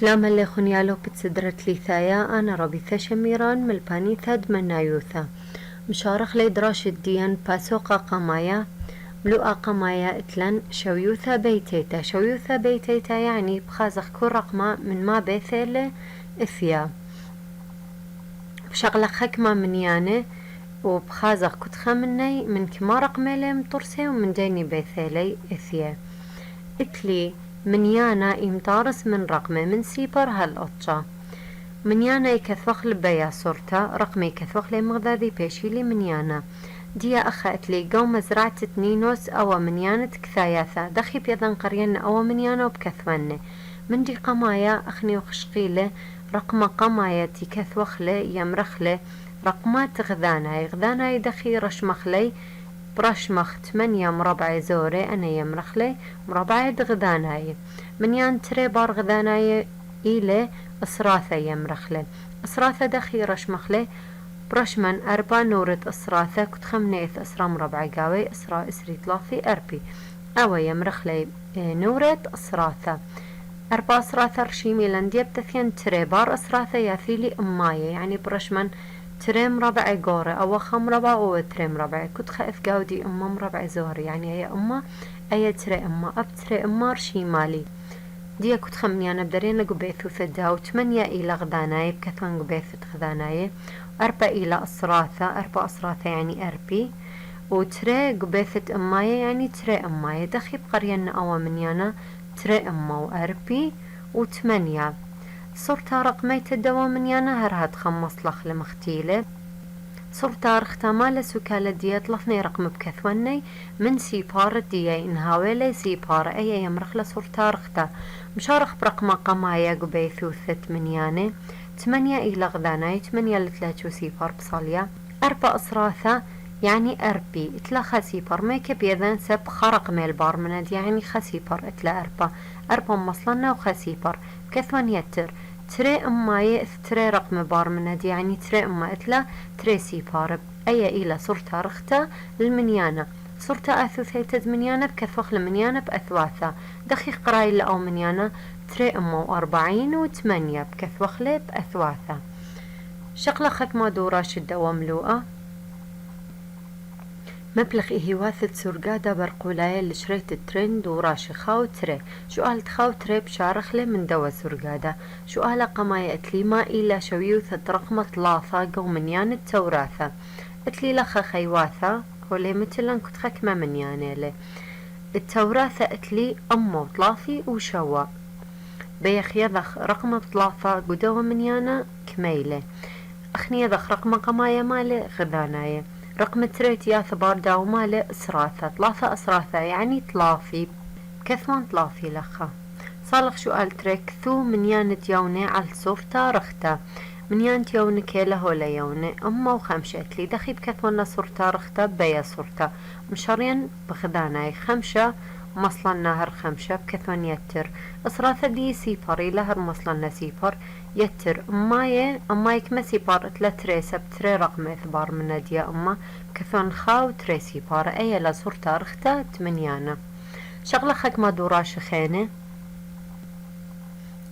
شلام اللي خنيالو بتسدرت لي ثايا أنا ربيثة شميران ملباني ثاد منايوثا مشارخ لي دراش الديان باسوقا قمايا ملوء قمايا اتلن شويوثا بيتيتا يعني بخازخ كل رقمة من ما بيثيل إثيا بشغلة خكمة من ياني وبخازخ كتخة مني من كما رقمي مطرسي ومن ديني بيثيلي إثيا اتلي من يانا يمتارس من رقمه من سيبر هالقطشة من يانا يكثوخ لبيا صورتا رقمي يكثوخ لي مغذاذي بيشيلي من يانا ديا أخا اتلي قو مزرعة تنينوس أو من يانا تكثاياثا دخي بيضان قريان أو من يانا وبكثواني من دي قمايا أخني وخشقيلي رقم قمايا تكثوخ لي يمرخ لي رقمات غذانا يدخي رشمخ لي برشمخ 8 مربع زوري أنا يمرخلي مربع غذاناي من يان تري بار غذاناي إلي أسراثة يمرخلي أسراثة دخي رشمخلي برشمن 4 نورة أسراثة كنت خمنيث أسرا مربع قاوي أسرا إسري طلافي أربي أو يمرخلي نورة أسراثة 4 أسراثة رشيمي لنديب تثين تري بار أسراثة ياثيلي أماية يعني برشمن تريم ربع قورة أو خم ربع أو تريم ربع كنت خايف قاودي أمم ربع زوري يعني أي أمة أي تري أمة أب تري أمار شيمالي دي كنت خمني أنا بدرين قبيثو ثدا وثمانية إلى غذاناي بكثوان قبيثو غذاناي 4 إلى أسراثة 4 أسراثة يعني أربي وتري قبيثة أماية يعني تري أماية دخي بقرينا أو من يانا تري أمة وأربي و8 صورتا رقميت الدوا من يانا هرهد خمص لخ لمختيلة صورتا رختا مالا سوكالة ديات لفني رقم بكثواني من سيبار ديا إنهاويلي سيبار أي يمرخ لصورتا رختا مشارخ برقم قمايا قبيثو 8 8 إلى غذاناي 8 لتلاتو سيبار بصاليا 4 أسراثة يعني أربي اتلا خسيبر ميك بيذان سب خرق ميل بار مند يعني خسيبر اتلا 4 مصلنا وخسيبر كثوان يتر تري أماي تري رقم بار مند يعني تري أما اتلا تري سيبار أي إلى صورتا رختا المنيانة صورتا أثوثي تدمنيانة بكثوخ المنيانة بأثواثة دخيق قراي أو منيانة تري أما و40 و8 بكثوخ لي بأثواثة شغلة خكمة دورا شدة وملوءة مبلغ إهواثة سرقادة برقولاية اللي شريت الترند وراشي خاوتري شؤال تخاوتري بشارخلي من دوا سرقادة شؤال قماية اتليما إلا شويوثة رقمة لاثة قو منيان التوراثة اتلي لخا خيواثة ولي مثلا كنت خكمة منياني لي التوراثة اتلي أمو طلافي وشوا بيخ يذخ رقمة طلافة قدوة منيانا كميلة أخني يذخ رقمة قماية مالي غذاناية رقم تريت يا ثبار داو مالي أسراثة 3 أسراثة يعني طلافي كثوان طلافي لخا صالح سؤال تريك ثو من يانت يوني على صورتا رختا من يانت يوني كيلا هولا يوني أما وخمشة لي دخيب كثوان صورتا رختا بيا صورتا مشارين بخداناي 5 مصلا نهر 5 بكثوان يتر أسراثة دي سيباري لهر مصلا سيبار يتر أماي كما سيبار اتلا تريسة بتري رقم اثبار من نادية أما كثوان خاو تري سيبار أي لا صورتا رختا 8 شغلة خكمة دوراش خينة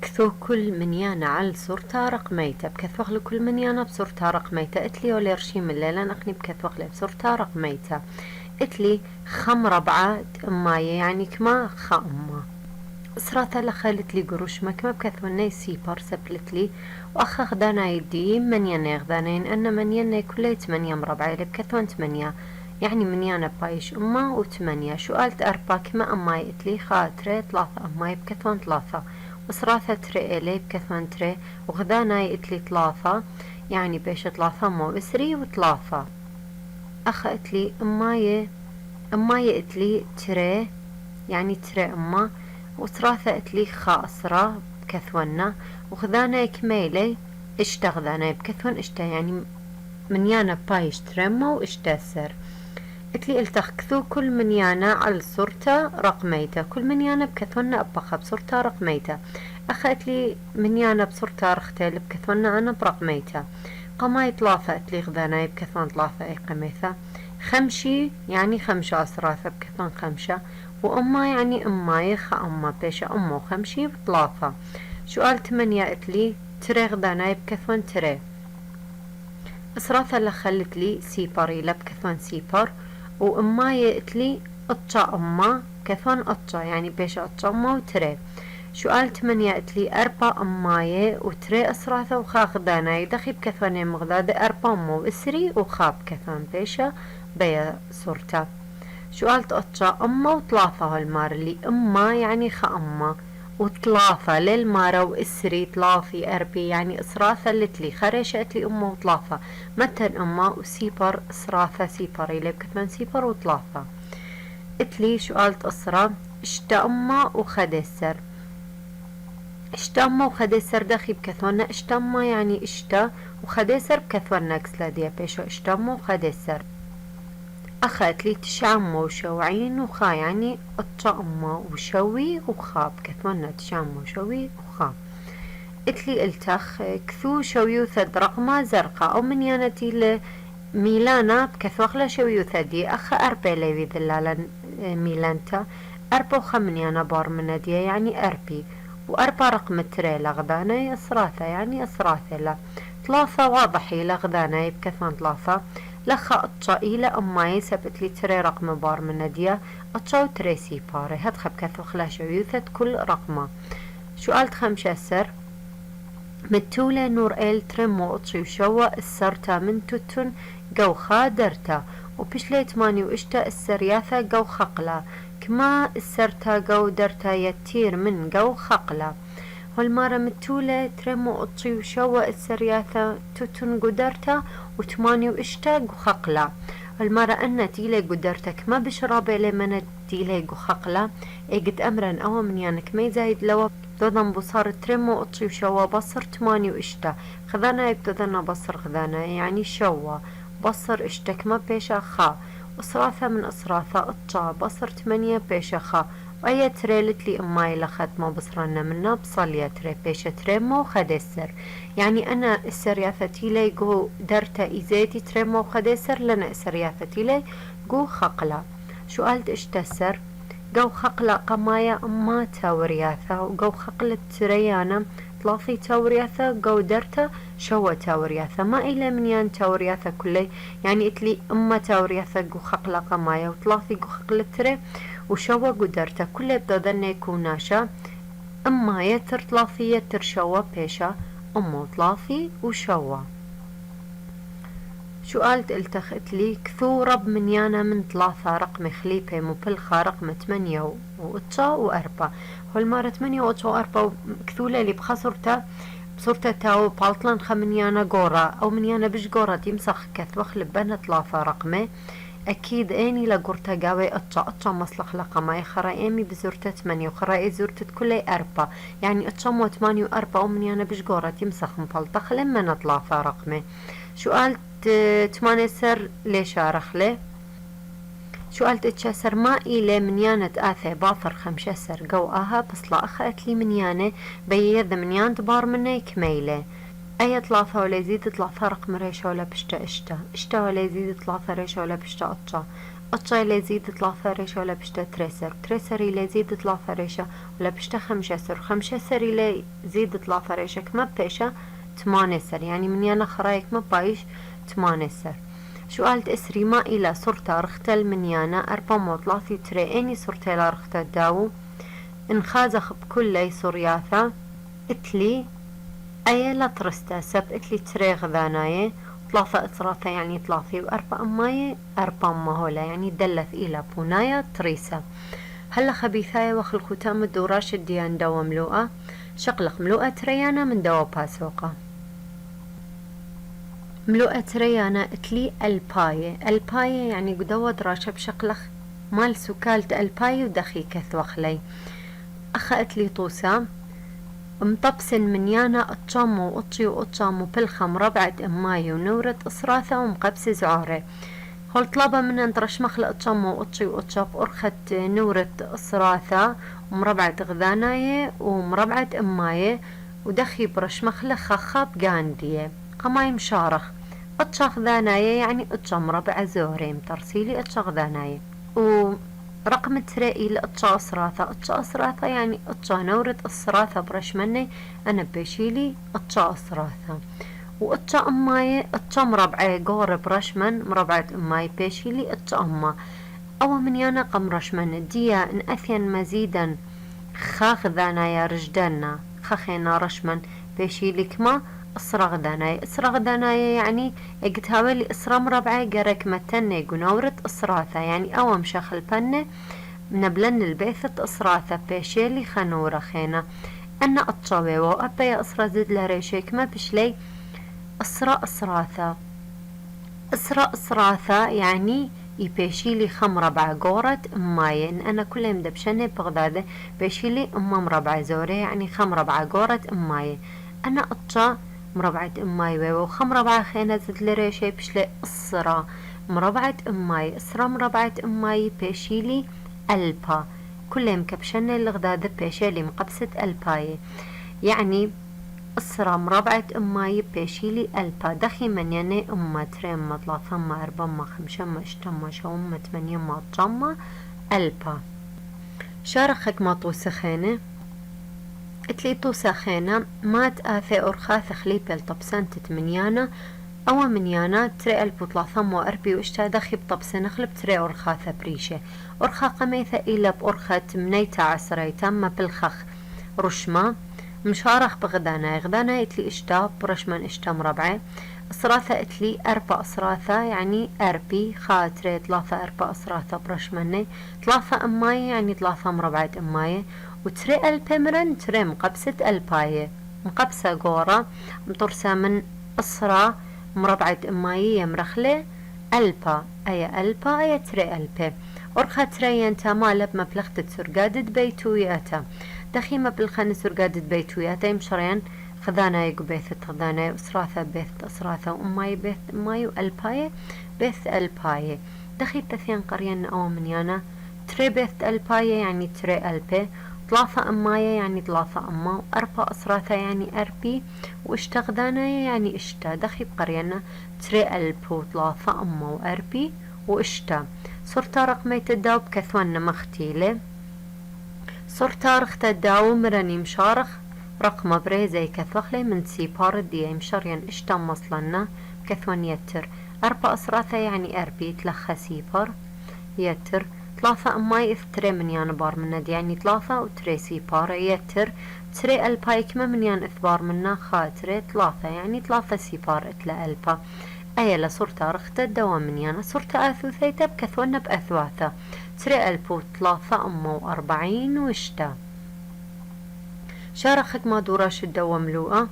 كثو كل منيانة على صورتا رقميتا بكثوخ لكل منيانة بصورتا رقميتا اتلي ولي رشيم الليلة نقني بكثوخ لي بصورتا رقميتا اتلي 5 ربعة أماي يعني كما خا أما صراثة لخالت لي قروش مكما بكثواني سيبار سبلت لي وأخا غدانا يدي من يني غدانين أن من يني كلي 8 مربعة لي بكثوان 8 يعني من يانا بايش أما و8 شو قالت 4 كما أماي اتلي خاطري 3 أماي بكثوان 3 وصراثة تري إلي بكثوان تري وغدانا اتلي 3 يعني بيش 3 مو إسري و3 أخا اتلي أماي اتلي تري يعني تري أما وصراثة اتلي خاصرة بكثونا وخذانا كميلي اشتا غذانا بكثون اشتا يعني من يانا بايش ترمى واشتا سر اتلي التخكثو كل من يانا على صورتا رقميتا كل من يانا بكثونا أبقى بصورتا رقميتا أخا اتلي من يانا بصورتا رختال بكثونا أنا برقميتا قماي 3 اتلي غذانا بكثون 3 اي قميثا 5 يعني 5 أسراثة بكثون 5 وأما يعني أماي خا أما بيش أمو 5 و3 سؤال 8 اتلي تري غداناي بكثون تري إصراثة اللي خلت لي سيباري لبكثون سيبر وأماي اتلي أطشا أما كثون أطشا يعني بيش أطشا أما وتري سؤال 8 اتلي أربا أماي وتري إصراثة وخا غداناي دخي بكثون مغداد أربا أما وإسري وخاب كثون بيشا بيا صورتا سؤال أطشا أما وثلاثة هالمار اللي أما يعني خا أما وثلاثة للمارة وإسري ثلاثي أربي يعني إصراثة لتلي خريشة لي أمه وثلاثة متن أمه وسيبر إصراثة سيبر إلي بكثمان سيبر وثلاثة اتلي سؤال أسرة اشتا أمه وخدسر اشتا أمه وخدسر داخي بكثوانا اشتا أمه يعني اشتا وخدسر بكثوانا كسلا ديا بيشو اشتا أمه وخدسر أخذت لي تشعم وشوعين وخا يعني الطعمة وشوي وخاب كثونا تشعم وشوي وخاب اتلي التخ كثو شويوثد رقمة زرقاء أو من يانتي ميلانا بكثوخلا شويوثة دي أخا أربي ليوي ذلالا ميلانتا أربو خمن يانا بار من دي يعني أربي وأربع رقم تري لغدانا أصراثة يعني أصراثة لا ثلاثة واضحي لغدانا بكثوان ثلاثة لخا أطشائي أماي سبت لي تري رقم بار من نديا أطشاو تري سيباري هاد خب كثو خلاش يوثت كل رقمة سؤال 15 متولة نور إل ترمو أطشي وشوا السرتا من توتن جو خادرتا وبشلي 8 وإشتا السرياثة جو خقلا كما السرتا جو درتا يتير من جو خقلا هالمرة متولة ترمو أطشي وشوا السرياثة توتن قدرتا وثمانية وإشتا خقلا هالمرة أنا تيلي قدرتك ما بشرابي لمن تيلي خقلا إيقد أمرا أو من يانك ما يزايد لوا دودن بصار ترمو أطشي وشوا بصر 8 وإشتا خذانا يبتدنا بصر خذانا يعني شوا بصر إشتك ما بيشا خا أصراثة من أصراثة أطشا بصر 8 بيشا خا وأي تريلت لي أماي لخد ما بصرنا منا بصليا تري بيشا تريمو خدسر يعني أنا السرياثتي لي جو درتا إزيتي تريمو خدسر لنا السرياثتي لي جو خقلا شو قالت اشتسر جو خقلا قمايا أما تاورياثا وجو خقلة تريانا ثلاثي تاورياثا جو درتا شو تاورياثا ما إلا من يان تاورياثا كلي يعني اتلي أما تاورياثا جو خقلا قمايا وثلاثي جو خقلة تري وشوا قدرتا كله بدأنا يكوناشا أما يتر ثلاثي يتر شوا بيشا أمو ثلاثي وشوا شو قالت التخت لي كثو رب من يانا من ثلاثة رقم خليبة مبلخة رقم 8 وإتشا وأربعة هالمرة 8 وإتشا وأربعة كثولة اللي بخصرتا بصورتا تاو بالطلان خمن يانا قورا أو من يانا بش قورا تمسخ كثوخ لبنا ثلاثة رقمه أكيد أني لقرتا قاوي أتشا مصلح لقماي خرائمي بزورتا 8 وخرائي زورتت كلي 4 يعني أتشا مو 8 و4 ومن يانا بش قورا تمسخ مبلطخ لما نطلافا رقمي شو قالت 8 سر ليش أرخلي شو قالت اتشاسر ما إلي من يانة آثي باثر 5 سر قوآها بس لا أخذت لي من يانة بيض من يان تبار مني كميلة أي 3 ولا يزيد 3 رقم ريشة ولا بشتا اشتا ولا يزيد 3 ريشة ولا بشتا أطشا ولا يزيد 3 ريشة ولا بشتا تريسر إلى يزيد 3 ريشة ولا بشتا 5 سر إلى يزيد 3 ريشة كما بيشة 8 سر يعني من يانا خرايك ما بايش 8 سر شو قالت اسري ما إلى صورتا رختل من يانا 4 تري اني صورتا لا رختل داو انخازخ بكل صورياثا اتلي أي لا ترستا سب اتلي تري غذاناية 3 إصراثة يعني 3 و4 أماية 4 مهولا يعني دلت إلى بونايا تريسا هلا خبيثاية وخل ختام الدوراش الديان دوا ملوءة شقلق ملوءة تريانا من دوا باسوقة ملوءة تريانا اتلي الباية يعني قدوة دراشة بشقلق مال سكالة الباية ودخي كثوخلي أخذت لي طوسة مطبسن من يانا أطشامو وأطشي وأطشامو بلخة مربعة أماي ونورة إصراثة ومقبسة زعارة هول طلبة من انترش مخلق أطشامو وأطشي وأطشاب أرخت نورة إصراثة ومربعة غذاناية ومربعة أماية ودخي برش مخلق خخاب قاندية قماي مشارخ أطشا غذاناية يعني أطشا مربعة زوري مترسيلي أطشا غذاناية رقم تري إلى اتشا أصراثة. اتشا أصراثة يعني اتشا نورة الصراثة برشمني أنا بيشيلي اتشا أصراثة. واتشا أماي اتشا مربعي قور برشمن مربعة أماي بيشيلي اتشا أما أو من يانا قم رشمن ديا إن أثين مزيدا خاخذانا يا رجدنا خخينا رشمن بيشيلي كما أسرغ داناي. أسرغ داناي يعني اقتهاولي أسرى مربعي قرك متني قنورة أسراثة يعني أوام شخل بني نبلن البيثة أسراثة بيشيلي خنورة خينا أنا أتشاوي وأبا أسرى زد لريشي كما بشلي أسرى أسراثة. أسرى أسراثة يعني يبيشيلي خمرة بعقورة أماي إن أنا كل يوم دبشني بغداد بيشيلي مربع زوري يعني خمرة بعقورة أماي. أنا أتشا مربعة أماي وخمرة بع خينا زد لريشي بشلي أسرى مربعة أماي. أسرى مربعة أماي بيشيلي ألبا كل يوم كبشني الغداد بيشيلي مقبسة ألباي يعني أسرى مربعة أماي بيشيلي ألبا دخي من يعني أمة ترين ما ثلاثة ما أربعة ما خمسة ما ستة ما شو أمة ثمانية ما تجمع ألبا. شارخك ما توسخينه اتلي توسخينه ما تآثي أرخاث خليب الطبسان تتمنيانا أو منيانا تري ألبو ثلاثة ما أربي واشتا دخي بطبسان خلب تري أرخاث بريشة أرخا قميثة إلا بأرخة منيتا عسريتا ما بالخخ رشمة مشارخ بغدانا غدانا اتلي اشتا برشمن اشتا مربعي. أصراثة اتلي أربع أصراثة يعني أربي خاطري ثلاثة أربع أصراثة برشمني ثلاثة أماي يعني ثلاثة مربعة أماي. وتري ألبمرن تري مقبسة ألباية مقبسة قورة مطرسة من أسرة مربعة أماي يمرخلي ألبا أي ألبا أي تري ألبي. أرخى تريان تامالب مبلغة سرقادة بيتوياتا دخيمة بالخان سرقادة بيتوياتا يمشرين خذانا يقبيثة خذانا أسراثة بيث أسراثة وأماي بيث أماي وألباية بيث ألباية دخي تثين قريان أو منيانا تري بيث ألباية يعني تري ألبي ثلاثة أماية يعني ثلاثة أما وأربع أسراثة يعني أربي واشتغدانا يعني اشتا دخي بقريانا تري ألبو ثلاثة أما وأربي واشتا. صرتا رقمي تداو بكثوان مختيلة صرتا رختا داو مراني مشارخ رقم بريزي كثوخلي من سيبار دي مشاريان اشتا مصلنا بكثوان يتر أربع أسراثة يعني أربي تلخى سيبار يتر ثلاثة أماي إثتري من يان بار منا دي يعني ثلاثة وتري سيبار يتر تري ألباي كما من يان إثبار منا خاطري ثلاثة يعني ثلاثة سيبار اتلا ألبا أيلا صرتا رختا دوام من يانا صرتا أثوثيتا بكثونا بأثواثة تري ألبو ثلاثة أما وأربعين واشتا. شارخك ما دوراش الدوام لوقا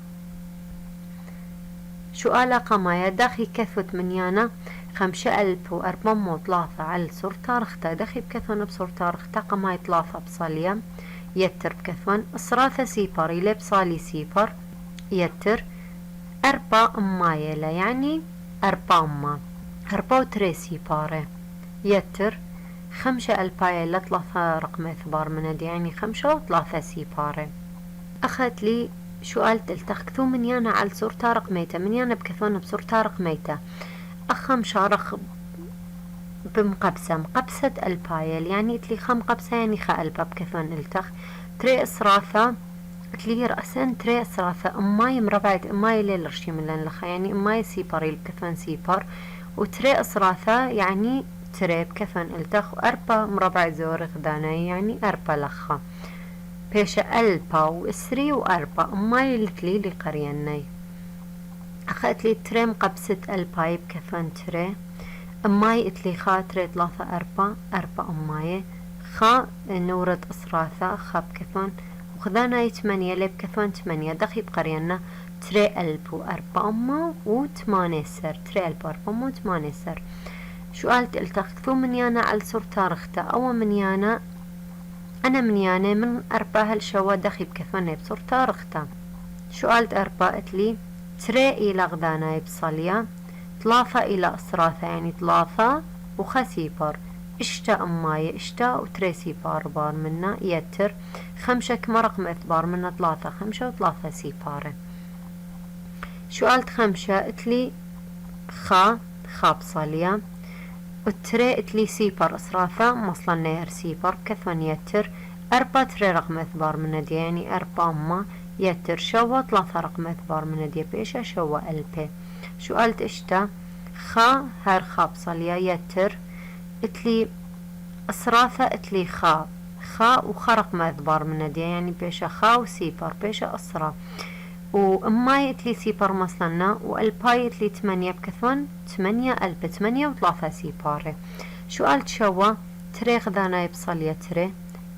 شو آلا قمايا داخي كثوت من يانا خمسة ألبو أربعة وثلاثة على صرتا رختا داخي بكثونا بصرتا رختا قمايا ثلاثة بصاليا يتر بكثون أسراثة سيبار يلي بصالي سيبار يتر أربع أمايلا يعني أربع أما أربع وتري سيبارة يتر خمسة ألباية لثلاثة رقم إثبار من دي يعني خمسة وثلاثة سيبارة. أخذت لي سؤال تلتخكثو من يانا على صورتا رقميتا من يانا بكثونا بصورتا رقميتا أخم شارخ بمقبسة مقبسة ألبايل يعني اتلي خم قبسة يعني خا ألبا بكثون التخ تري إسراثة اتلي رأسين تري إسراثة أماي مربعة أماي ليلرشي من لان لخا يعني أماي سيباري بكثون سيبار وتري إسراثة يعني تري بكثون التخ وأربا مربع زور غدانا يعني أربا لخا بيش ألبا وإسري وأربا أماي لتلي لقرياني. أخذت لي تري مقبسة ألباي بكثون تري أماي اتلي خاطري ثلاثة أربع أماي خا نورة أسراثة خا بكثون وخذانا ثمانية لي بكثون ثمانية دخي بقرينا تري ألبو أربع أما وثمانية سر تري ألبو أربع أما وثمانية سر. شو قالت التخذو من يانا على صورتا رختا أو من يانا أنا من يانا من أربع هالشوا دخي بكثون بصورتا رختا. شو قالت أربع اتلي تري إلى غدانا بصاليا ثلاثة إلى أسراثة يعني ثلاثة وخسيبر اشتا أماي اشتا وتري سيبار بار منا يتر خمسة كما رقم إثبار منا ثلاثة خمسة وثلاثة سيبارة. شو قالت خمسة اتلي خا بصاليا والتري اتلي سيبر إصراثة مصلا نير سيبر كثون يتر أربا تري رقم أثبار من دي يعني أربا أما يتر شوا ثلاثة رقم أثبار من دي بيشا شوا ألبي شو قالت إشتا خا هر خا بصليا يتر اتلي إصراثة اتلي خا وخا رقم أثبار من دي يعني بيشا خا وسيبر بيشا أصرا وأماي اتلي سيبر مصلنا والباي اتلي 8 بكثون 8 ألب 8 وثلاثة سيباري شو قالت شوا تري غذانا يبصل يتري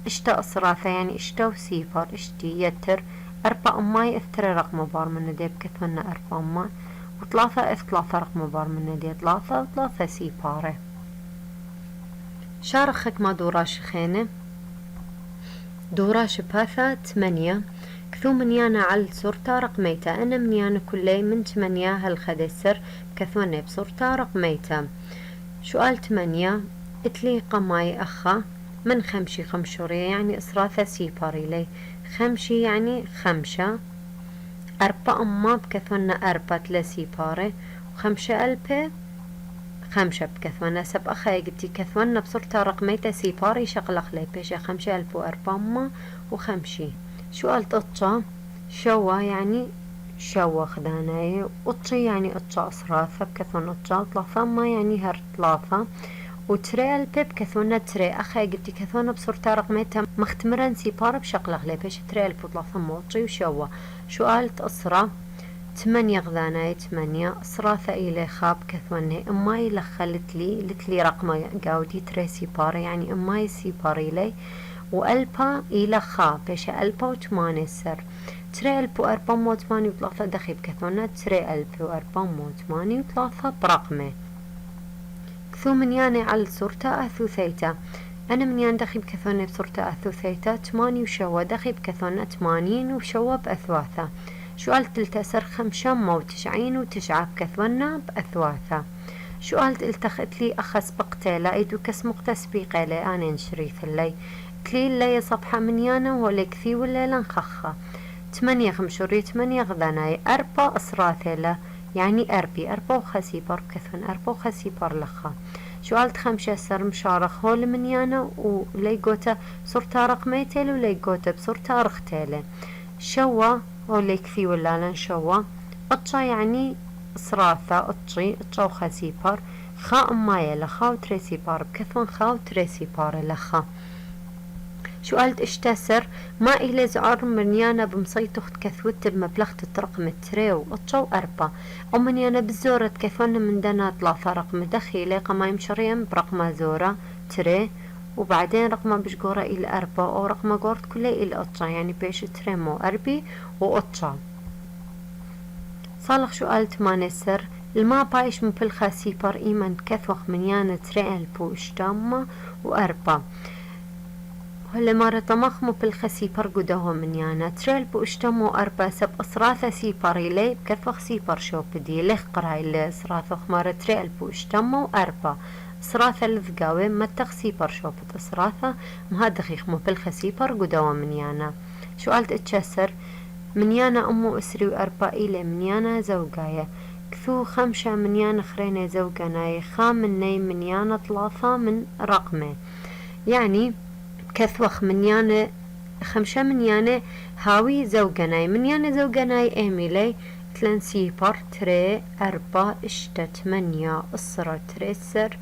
اشتا أصراثة يعني اشتا وسيبر اشتي يتر أربع أماي اثتري رقم بار من دي بكثون أربع أماي وثلاثة ثلاثة رقم بار من دي ثلاثة وثلاثة سيباري شارخك ما دوراش خينة دوراش باثا 8 كثو منيانا على صورتا رقميتا أنا منيانا كلي من 8 هالخدسر كثوني بصورتا رقميتا سؤال 8 اتلي قماي أخا من خمشي خمشورية يعني إصراثة سيباري لي خمشي يعني خمشة أربع أما بكثونا أربعة لسيباري وخمشة ألبي خمشة بكثونا سب أخا يقتي كثونا بصورتا رقميتا سيباري شغلق لي بيشي 5000 وأربع أما وخمشي سؤال تطشا شوا يعني شوا خداناي أطشي يعني أطشا أصراثة بكثون أطشا ثلاثة ما يعني هر ثلاثة وتري البيب كثونا تري أخي قلتي كثونا بصورتا رقميتها مختمرا سيبارة بشكل أغلب بيش تري البو ثلاثة ما أطشي وشوا سؤال أصرا 8 غذاناي 8 أصراثة إلي خاب كثوني أماي لخلت لي رقم قاودي تري سيبارة يعني أماي سيباري لي وألبا إلى خا بيش ألبا وثمانية سر تري ألب وأربعة وثمانية وثلاثة دخيب كثونا تري ألب وأربعة وثمانية وثلاثة برقمه كثو منياني على صورتا أثوثيتا أنا منيان دخيب كثونا بصورتا أثوثيتا 8 وشوا دخيب كثونا 80 وشوا بأثواثة سؤال تلتسر 95 و9 بكثونا بأثواثة سؤال التخت لي أخس بقتيلا إيدو كسمق تسبيقي لي أنا نشريث اللي تلي لي صفحة منيانا ولا كثي ولا لنخخة 8 خمشوري 8 غذاناي 4 أصراثيلا يعني أربي 4 وخسيبر كثون 4 وخسيبر لخا سؤال 5 سر مشارخ هول منيانا وليقوتا صورتا رقميتيل وليقوتا بصورتا رختيلة شوا هول كثي ولا لن شوا أطشا يعني صراثة أطشي أطشا وخسيبر خا أمايا لخا وتريسي بار بكثون خا وتريسي بار لخا سؤال اشتسر ما إلي زعر منيانا بمصيتخت كثوت بمبلغ رقم التريو أطشو 4 أو منيانا بزورة كثون من دنا 3 رقم دخيلي قمايم شريم برقم زورة تري وبعدين رقم بشقورة إلى 4 أو رقم قورت كله إلى أطشا يعني بيش تريمو أربي وأطشا صالح سؤال 8 سر الما بايش مبلخا سيبر إيمان كثوخ منيانا تري ألبو اشتاما و4 هلا مرة طمخمو بالخسيبر قدوه منيانا تريل بوشتمو 4 سب أصراثة سيبر لي بكثوخ سيبر شو بدي ليخ قراي لي أصراثوخ مرة تريل بوشتمو 4 أصراثة الذقاوي متخ سيبر شو بد أصراثة مهادخيخ مو بالخسيبر قدوه منيانا سؤال اتشسر منيانا أمو أسري و4 إلي منيانا زوجايا كثو 5 منيانا خريني زوجاناي خا مني منيانا 3 من رقمي يعني كثوخ منيانا 5 منيانا هاوي زوجناي منيانا زوجناي ايميلي 3 سيبر تري 4 اشتا 8 أصرة تري سر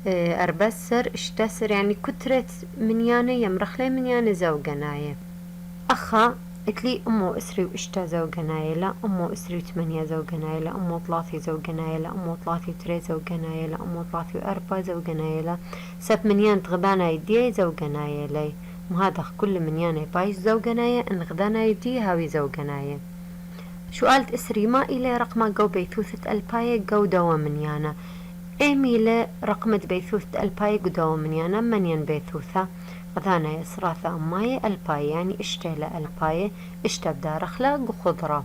4 سر اشتا سر يعني كترة منيانا يمرخلي منيانا زوجناي أخا اتلي أمو أسري واشتا زوجناي لا أمو أسري 8 زوجناي لا أمو 3 زوجناي لا أمو 3 تري زوجناي لا أمو 3 و4 زوجناي لا سب منيان تغدانا يدي زوجناي لي وهذا كل منيان بايش زوجناي ان غدانا يدي هاوي زوجناي سؤال أسري ما إلي رقم جو بيثوثة الباية جو دوا منيانا إيميلي رقمة بيثوثة الباية جو دوا منيانا منين بيثوثة غذانا يسراثة أماي الباية يعني اشتيلة الباية اشتبدا رخلة خضرة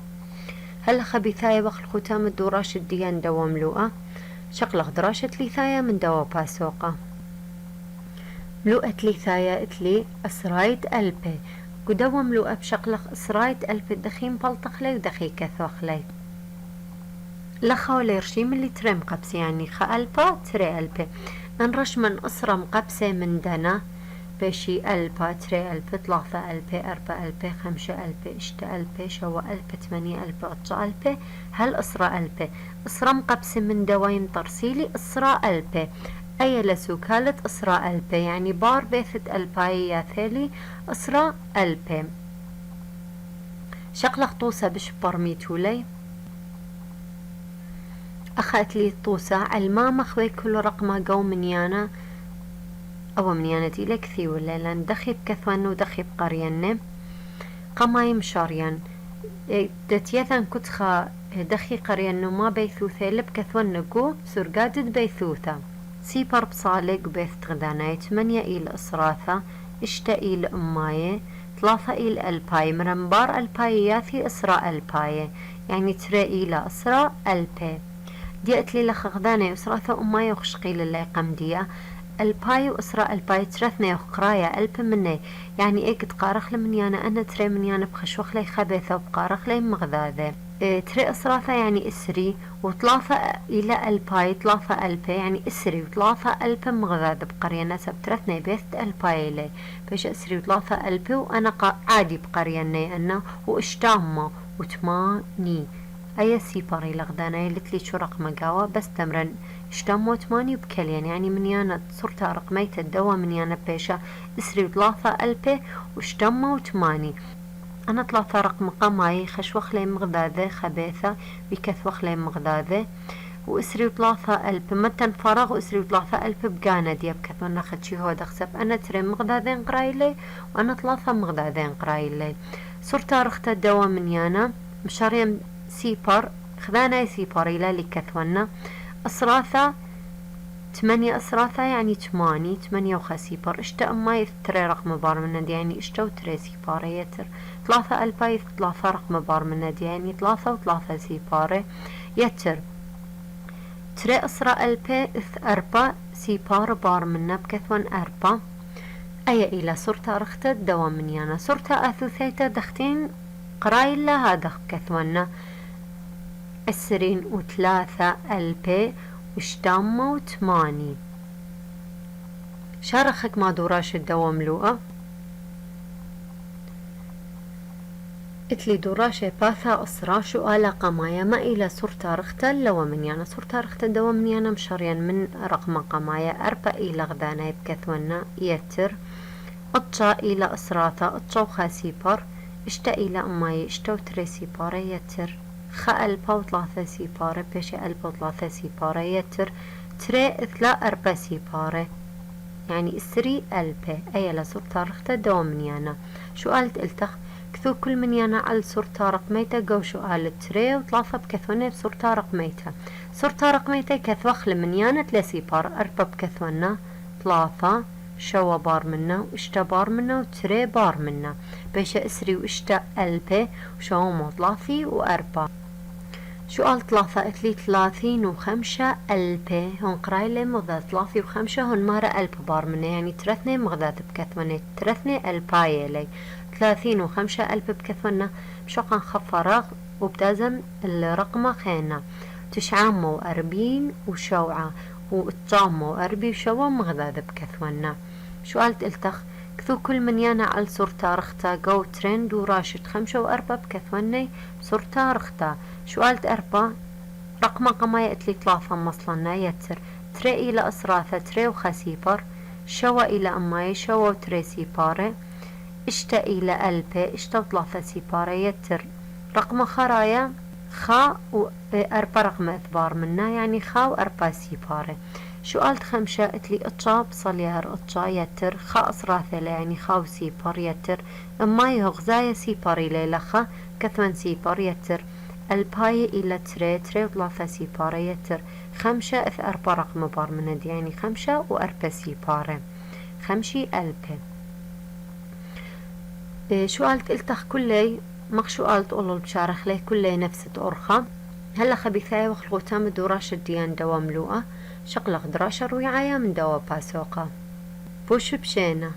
هل خبيثاية بخل ختام الدوراش الديان دوا ملوءة شقلق دراشة ليثاية من دوا باسوقة ملوءة ليثاية اتلي أسرايت ألبي قدوا ملوءة بشقلق أسرايت ألبي دخين بلطخلي ودخي كثوخلي لخا ولا يرشيم اللي تري مقبسة يعني خا ألبا تري ألبا نرش من أسرة مقبسة من دنا بشي ألبا تري ألبا ثلاثة ألبا أربعة ألبا خمسة ألبا إشتا ألبا شوا ألبا ثمانية ألبا أطشا ألبا هل أسرة ألبا أسرة مقبسة من دوايم ترسيلي أسرة ألبا أي لسوكالة أسرة ألبا يعني بار بيثت ألباي يا ثالي أسرة ألبا شقلق طوسة بشبر ميتولي أخذت لي الطوسة الماما خوي كل رقمة قو منيانا أو منيانا دي لكثي ولا لان دخي بكثوان ودخي بقريان قماي مشاريان دتيثن كتخا دخي قريان ما بيثوثة لبكثوان نقو سرقادد بيثوثة سيبر بصالق بيث تغداناي 8 إيل إصراثة إشتا إيل أماية 3 إيل ألباي مرنبار ألباي ياثي إسراء ألباي يعني 3 إيل إسراء ألباي ديت لي لخغدانة أسرة أماي وخشقيل اللي قمدية الباي وأسرة الباي ترثني وقرايا ألب مني يعني إيه قد قارخ لمن أنا تري من بخشوخ لي خبيثة وبقارخ لي مغذاذة تري أسرة يعني إسري وثلاثة إلى الباي 3 ألبا يعني إسري و3 ألبا مغذاذة بقرية ناسب ترثني بيث الباي لي بيش إسري و3 ألبا وأنا عادي بقرية أنا وإشتامة وثماني أي سيباري لغدانا يلتلي شو رقم قاوة بس تمرن اشتامو 8 بكلين يعني من يانا صرت رقميت الدوا من يانا بيشا اسري 3 ألبا واشتامو 8 أنا 3 رقم قماي خشوخ لي مغذاذة خبيثة بكثوخ لي مغذاذة واسري 3 ألبا متن فراغ واسري 3 ألبا بقانا دياب كثو ناخد شي هو دخسب أنا تري مغذاذة نقرايلي وأنا 3 مغذاذة نقرايلي صرت رخت الدوا من يانا مشاريم سيبر خذانا سيبر إلى لكثونا أسراثة 8 أسراثة يعني 8 وخسيبر اشتا أما يثتري رقم بار من دي يعني اشتا وتري سيبارة يتر 3 ألبا 3 رقم بار من دي يعني 3 و3 سيبارة يتر تري أسرة ألبا 4 سيبار بار منا بكثون 4 أي إلى صرت رختة دوام من يانا صرت أثوثيتا دختين قراي لها دخ كثونا 23 ألبا واشتامة و8 شارخك ما دوراش الدوام لوقا اتلي دوراشة باثا أسراش وآلا قمايا ما إلى صورتا رختا لو من يانا صورتا رختا دوا من يانا مشاريان من رقم قمايا 4 إلى غدانا بكثونا يتر أطشا إلى أسراتا أطشا وخاسيبر اشتا إلى أماي اشتا وتري سيبارة يتر خا ألبا و3 سيبارة بيشي ألبا و3 سيبارة يتر تري 3 سيبارة يعني اسري ألبا أي لصور تارختا دو من يانا شو قالت التخ كثو كل من يانا على صور تارق ميتا قو شو قالت تري و3 بكثونة بصور تارق ميتا صور تارق ميتا كثوخل من يانا 3 سيبار 4 بكثونا 3 شوا بار منا واشتا بار منا وتري بار منا بيشا اسري واشتا ألبا وشوا مو 3 و4 شو قال 3 اتلي 35 ألبا هون قرايلي مغذات 3 و5 هون مارا ألب بار منا يعني ترثني مغذات بكثونا ترثني ألباية لي 35 ألب بكثونا بشوقا خف فراغ وبتازم الرقمة خينا 49 وشوعة وتجامع وأربي وشوا مغذاذ بكثونا شو قالت التخ كثو كل من يانا على صور تارختا قو ترند وراشد 5 و4 بكثوني صور تارختا شو قالت 4 رقم قما يأتلي 3 مصلنا يتر تري إلى أسراثة تري وخسيبر شوا إلى أماي شوا وتري سيبارة اشتا إلى ألبا اشتا 3 سيبارة يتر رقم خرايا خا و4 رقم اثبار منا يعني خا و4 سيبارة شو قالت 5 اتلي اتشا بصليار اتشا يتر خا أسراثة يعني خا وسيبار يتر اما يغزايا سيباري ليلخا كثوان سيبار يتر الباي إلى تري و3 سيبارة يتر 5 4 رقم بار منا يعني 5 و4 سيبارة 5 ألبا شو قالت التخ كلي مخشو قالت أولو بشارخ لي كلي نفس أرخى هلا خبيثاي وخلقوتا من دوراش الديان دوا ملوءة شقلق دراشة رويعايا من دوا باسوقة بوش بشينا